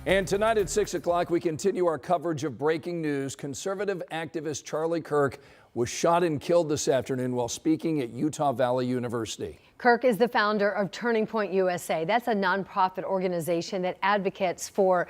And tonight at 6 o'clock, we continue our coverage of breaking news. Conservative activist Charlie Kirk was shot and killed this afternoon while speaking at Utah Valley University. Kirk is the founder of Turning Point USA. That's a nonprofit organization that advocates for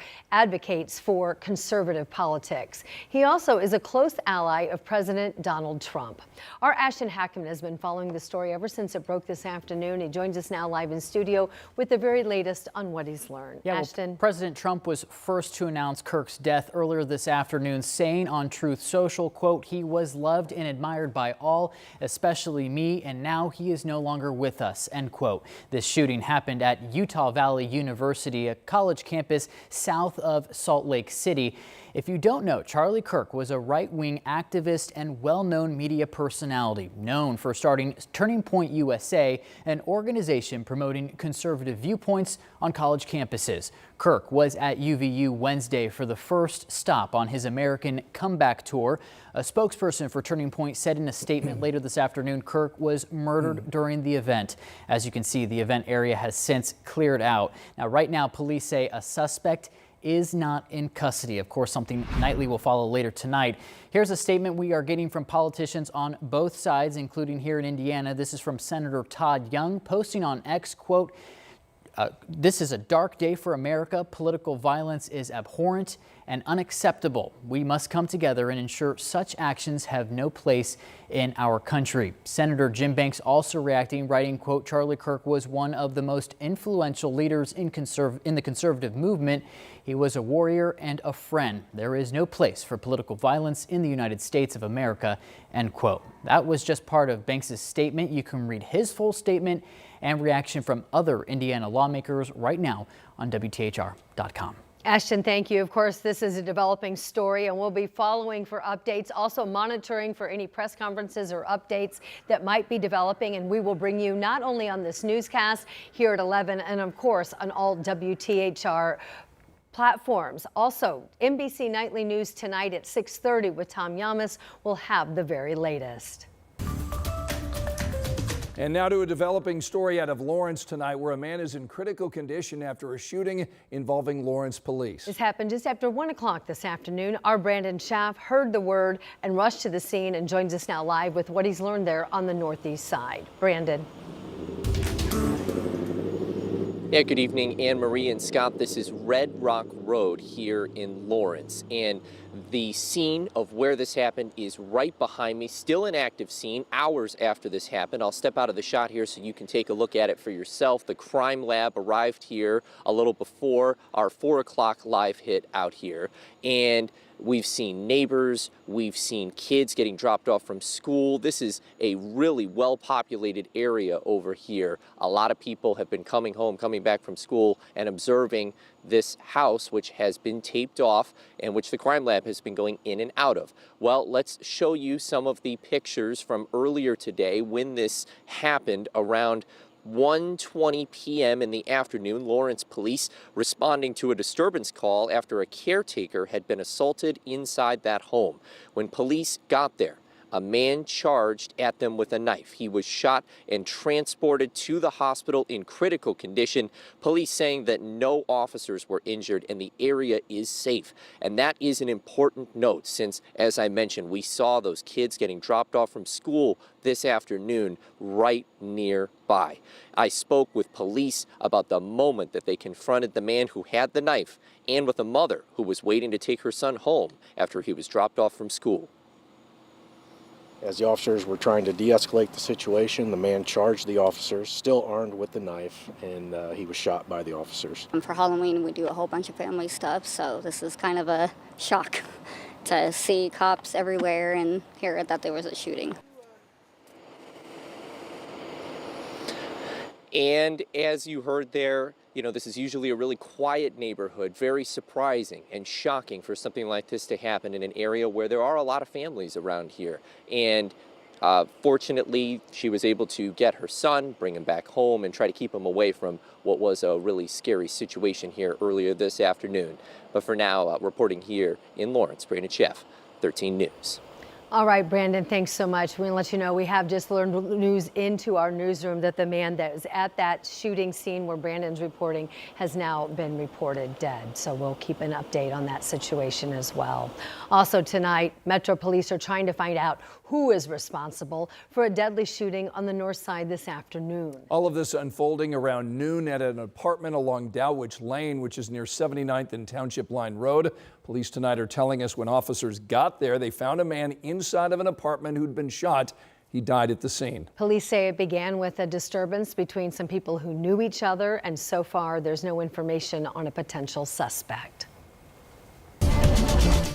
conservative politics. He also is a close ally of President Donald Trump. Our Ashton Hackman has been following the story ever since it broke this afternoon. He joins us now live in studio with the very latest on what he's learned. Ashton. Well, President Trump was first to announce Kirk's death earlier this afternoon, saying on Truth Social, quote, "He was loved and admired by all, especially me, and now he is no longer with us," end quote. This shooting happened at Utah Valley University, a college campus south of Salt Lake City. If you don't know, Charlie Kirk was a right-wing activist and well-known media personality, known for starting Turning Point USA, an organization promoting conservative viewpoints on college campuses. Kirk was at UVU Wednesday for the first stop on his American comeback tour. A spokesperson for Turning Point said in a statement later this afternoon Kirk was murdered during the event. As you can see, the event area has since cleared out. Now, right now, police say a suspect is not in custody. Of course, something Nightly will follow later tonight. Here's a statement we are getting from politicians on both sides, including here in Indiana. This is from Senator Todd Young, posting on X, quote, "This is a dark day for America. Political violence is abhorrent and unacceptable. We must come together and ensure such actions have no place in our country." Senator Jim Banks also reacting, writing, quote, "Charlie Kirk was one of the most influential leaders in the conservative movement. He was a warrior and a friend. There is no place for political violence in the United States of America," end quote. That was just part of Banks' statement. You can read his full statement and reaction from other Indiana lawmakers right now on WTHR.com. Ashton, thank you. Of course, this is a developing story, and we'll be following for updates, also monitoring for any press conferences or updates that might be developing. And we will bring you not only on this newscast here at 11, and of course on all WTHR platforms. Also, NBC Nightly News tonight at 6:30 with Tom Yamas will have the very latest. And now to a developing story out of Lawrence tonight, where a man is in critical condition after a shooting involving Lawrence police. This happened just after 1 o'clock this afternoon. Our Brandon Schaff heard the word and rushed to the scene and joins us now live with what he's learned there on the northeast side. Brandon. Yeah, good evening, Anne Marie and Scott. This is Red Rock Road here in Lawrence, and the scene of where this happened is right behind me. Still an active scene hours after this happened. I'll step out of the shot here so you can take a look at it for yourself. The crime lab arrived here a little before our 4 o'clock live hit out here, and we've seen neighbors, we've seen kids getting dropped off from school. This is a really well-populated area over here. A lot of people have been coming home, coming back from school, and observing this house, which has been taped off and which the crime lab has been going in and out of. Well, let's show you some of the pictures from earlier today when this happened around 1:20 p.m. in the afternoon. Lawrence police responding to a disturbance call after a caretaker had been assaulted inside that home. When police got there, a man charged at them with a knife. He was shot and transported to the hospital in critical condition. Police saying that no officers were injured and the area is safe. And that is an important note since, as I mentioned, we saw those kids getting dropped off from school this afternoon right nearby. I spoke with police about the moment that they confronted the man who had the knife and with a mother who was waiting to take her son home after he was dropped off from school. As the officers were trying to de-escalate the situation, the man charged the officers, still armed with the knife, and he was shot by the officers. For Halloween, we do a whole bunch of family stuff, so this is kind of a shock to see cops everywhere and hear that there was a shooting. And as you heard there, you know, this is usually a really quiet neighborhood, very surprising and shocking for something like this to happen in an area where there are a lot of families around here. And fortunately, she was able to get her son, bring him back home, and try to keep him away from what was a really scary situation here earlier this afternoon. But for now, reporting here in Lawrence, Brandon Schaff, 13 News. All right, Brandon, thanks so much. We'll let you know we have just learned news into our newsroom that the man that was at that shooting scene where Brandon's reporting has now been reported dead. So we'll keep an update on that situation as well. Also tonight, Metro Police are trying to find out who is responsible for a deadly shooting on the north side this afternoon. All of this unfolding around noon at an apartment along Dowwich Lane, which is near 79th and Township Line Road. Police tonight are telling us when officers got there, they found a man inside of an apartment who'd been shot. He died at the scene. Police say it began with a disturbance between some people who knew each other, and so far there's no information on a potential suspect.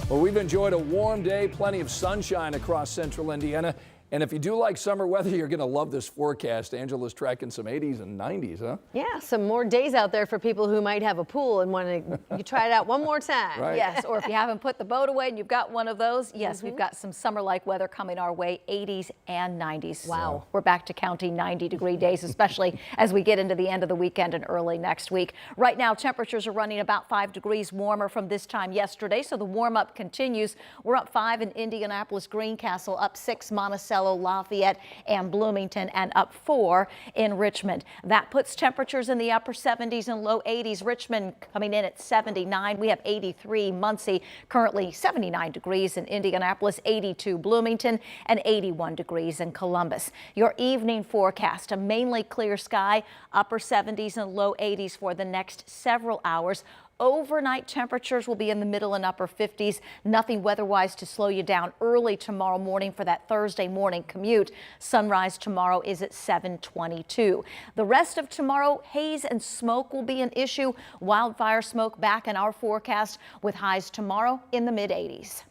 Well, we've enjoyed a warm day, plenty of sunshine across central Indiana. And if you do like summer weather, you're going to love this forecast. Angela's tracking some 80s and 90s, huh? Yeah, some more days out there for people who might have a pool and want to try it out one more time. Right. Yes, or if you haven't put the boat away and you've got one of those, yes, we've got some summer-like weather coming our way, 80s and 90s. Wow. We're back to counting 90-degree days, especially as we get into the end of the weekend and early next week. Right now, temperatures are running about 5 degrees warmer from this time yesterday, so the warm-up continues. We're up 5 in Indianapolis, Greencastle, up 6 Monticello, Lafayette, and Bloomington, and up 4 in Richmond. That puts temperatures in the upper 70s and low 80s. Richmond coming in at 79. We have 83 Muncie, currently 79 degrees in Indianapolis, 82 Bloomington, and 81 degrees in Columbus. Your evening forecast, a mainly clear sky, upper 70s and low 80s for the next several hours. Overnight temperatures will be in the middle and upper 50s. Nothing weather-wise to slow you down early tomorrow morning for that Thursday morning commute. Sunrise tomorrow is at 7:22. The rest of tomorrow, haze and smoke will be an issue. Wildfire smoke back in our forecast with highs tomorrow in the mid-80s.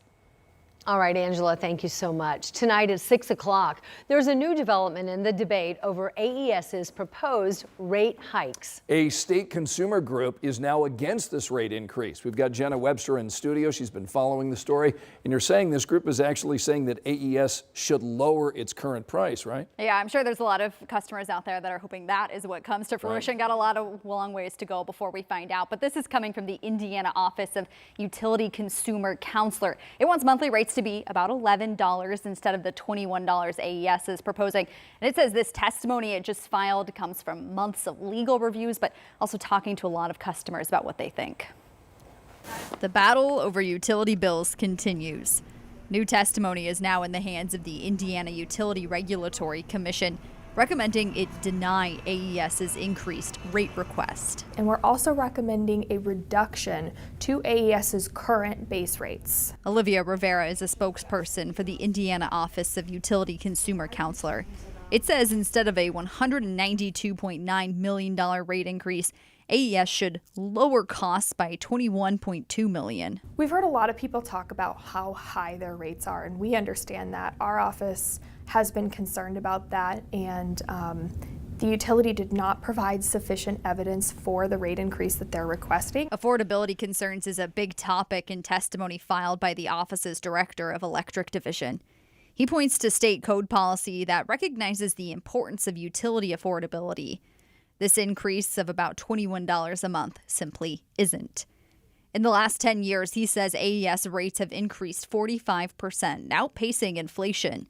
All right, Angela, thank you so much. Tonight at 6 o'clock, there's a new development in the debate over AES's proposed rate hikes. A state consumer group is now against this rate increase. We've got Jenna Webster in studio. She's been following the story. And you're saying this group is actually saying that AES should lower its current price, right? Yeah, I'm sure there's a lot of customers out there that are hoping that is what comes to fruition. Got a long ways to go before we find out. But this is coming from the Indiana Office of Utility Consumer Counselor. It wants monthly rates to be about $11 instead of the $21 AES is proposing. And it says this testimony it just filed comes from months of legal reviews, but also talking to a lot of customers about what they think. The battle over utility bills continues. New testimony is now in the hands of the Indiana Utility Regulatory Commission, recommending it deny AES's increased rate request. And we're also recommending a reduction to AES's current base rates. Olivia Rivera is a spokesperson for the Indiana Office of Utility Consumer Counselor. It says instead of a $192.9 million rate increase, AES should lower costs by $21.2 million. We've heard a lot of people talk about how high their rates are, and we understand that. Our office has been concerned about that, and the utility did not provide sufficient evidence for the rate increase that they're requesting. Affordability concerns is a big topic in testimony filed by the office's director of electric division. He points to state code policy that recognizes the importance of utility affordability. This increase of about $21 a month simply isn't. In the last 10 years, he says AES rates have increased 45%, outpacing inflation.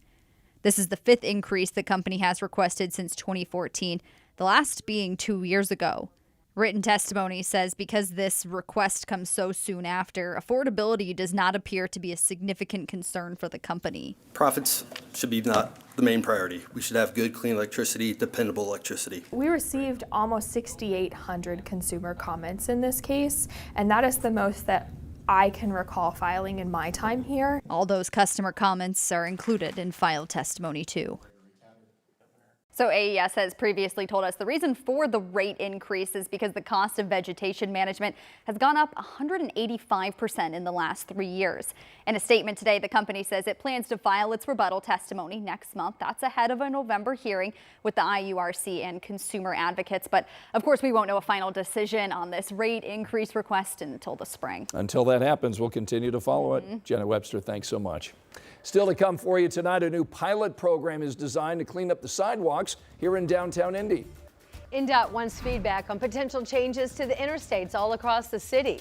This is the 5th increase the company has requested since 2014, the last being 2 years ago. Written testimony says because this request comes so soon after, affordability does not appear to be a significant concern for the company. Profits should be not the main priority. We should have good, clean electricity, dependable electricity. We received almost 6,800 consumer comments in this case, and that is the most that I can recall filing in my time here. All those customer comments are included in filed testimony too. So AES has previously told us the reason for the rate increase is because the cost of vegetation management has gone up 185% in the last 3 years. In a statement today, the company says it plans to file its rebuttal testimony next month. That's ahead of a November hearing with the IURC and consumer advocates. But of course, we won't know a final decision on this rate increase request until the spring. Until that happens, we'll continue to follow it. Jenna Webster, thanks so much. Still to come for you tonight, a new pilot program is designed to clean up the sidewalks here in downtown Indy. INDOT wants feedback on potential changes to the interstates all across the city.